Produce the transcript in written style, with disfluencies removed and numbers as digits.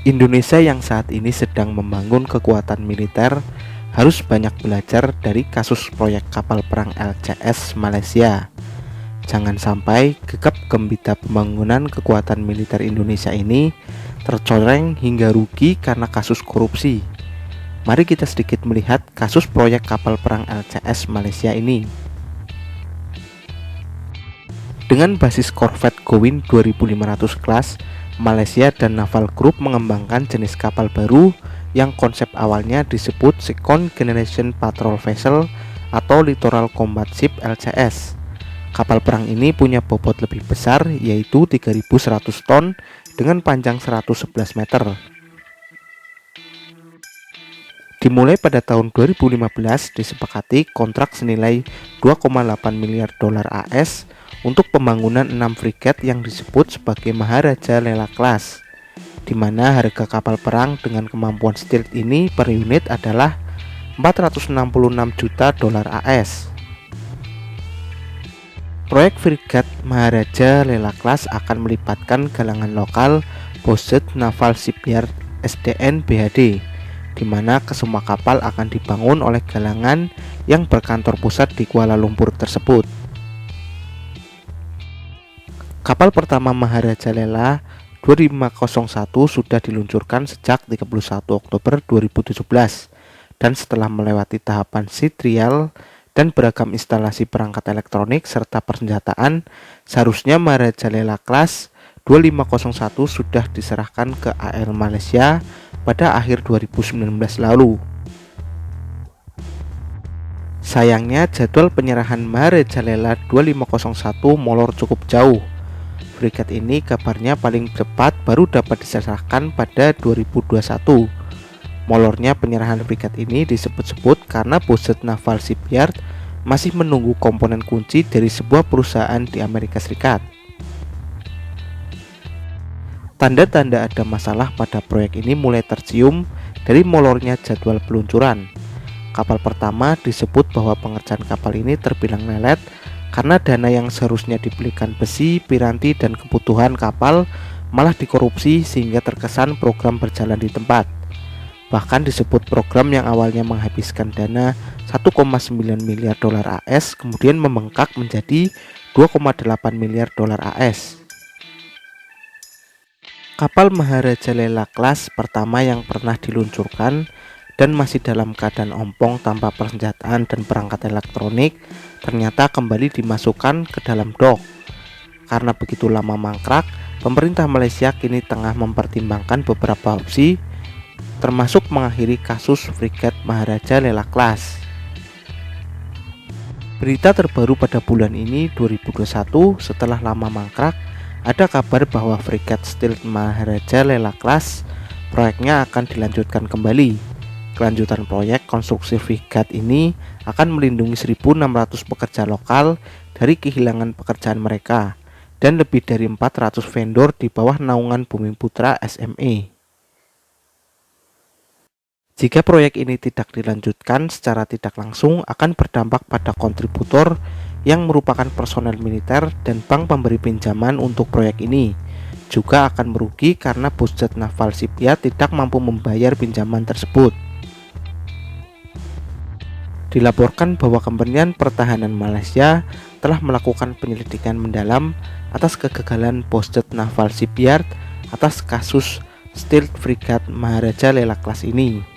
Indonesia yang saat ini sedang membangun kekuatan militer harus banyak belajar dari kasus proyek kapal perang LCS Malaysia. Jangan sampai gegap gempita pembangunan kekuatan militer Indonesia ini tercoreng hingga rugi karena kasus korupsi. Mari kita sedikit melihat kasus proyek kapal perang LCS Malaysia ini. Dengan basis korvet Gowin 2500 kelas, Malaysia dan Naval Group mengembangkan jenis kapal baru yang konsep awalnya disebut Second Generation Patrol Vessel atau Littoral Combat Ship LCS. Kapal perang ini punya bobot lebih besar, yaitu 3.100 ton dengan panjang 111 meter. Dimulai pada tahun 2015, disepakati kontrak senilai 2,8 miliar dolar AS untuk pembangunan 6 frigat yang disebut sebagai Maharaja Lela Class, di mana harga kapal perang dengan kemampuan stealth ini per unit adalah 466 juta dolar AS. Proyek frigat Maharaja Lela Class akan melibatkan galangan lokal Bosjet Naval Shipyard SDN BHD, di mana kesemua kapal akan dibangun oleh galangan yang berkantor pusat di Kuala Lumpur tersebut. Kapal pertama Maharaja Lela 2501 sudah diluncurkan sejak 31 Oktober 2017 dan setelah melewati tahapan sea trial dan beragam instalasi perangkat elektronik serta persenjataan, seharusnya Maharaja Lela Class 2501 sudah diserahkan ke AL Malaysia pada akhir 2019 lalu. Sayangnya jadwal penyerahan Maharaja Lela 2501 molor cukup jauh. Frigat ini kabarnya paling cepat baru dapat diserahkan pada 2021. Molornya penyerahan frigat ini disebut-sebut karena Bosjet Naval Shipyard masih menunggu komponen kunci dari sebuah perusahaan di Amerika Serikat. Tanda-tanda ada masalah pada proyek ini mulai tercium dari molornya jadwal peluncuran. Kapal pertama disebut bahwa pengerjaan kapal ini terbilang lelet karena dana yang seharusnya dibelikan besi, piranti, dan kebutuhan kapal malah dikorupsi sehingga terkesan program berjalan di tempat. Bahkan disebut program yang awalnya menghabiskan dana 1,9 miliar dolar AS kemudian membengkak menjadi 2,8 miliar dolar AS. Kapal Maharaja Lela Class pertama yang pernah diluncurkan dan masih dalam keadaan ompong tanpa persenjataan dan perangkat elektronik ternyata kembali dimasukkan ke dalam dok. Karena begitu lama mangkrak, pemerintah Malaysia kini tengah mempertimbangkan beberapa opsi, termasuk mengakhiri kasus frigat Maharaja Lela Class. Berita terbaru pada bulan ini 2021, setelah lama mangkrak, ada kabar bahwa frigat stealth Maharaja Lela Class proyeknya akan dilanjutkan kembali. Kelanjutan proyek konstruksi frigat ini akan melindungi 1.600 pekerja lokal dari kehilangan pekerjaan mereka dan lebih dari 400 vendor di bawah naungan Bumiputra SME. Jika proyek ini tidak dilanjutkan, secara tidak langsung akan berdampak pada kontributor yang merupakan personel militer dan bank pemberi pinjaman untuk proyek ini. Juga akan merugi karena Bosjet Naval Shipyard tidak mampu membayar pinjaman tersebut. Dilaporkan bahwa Kementerian Pertahanan Malaysia telah melakukan penyelidikan mendalam atas kegagalan Bosjet Naval Shipyard atas kasus stealth frigat Maharaja Lela Class ini.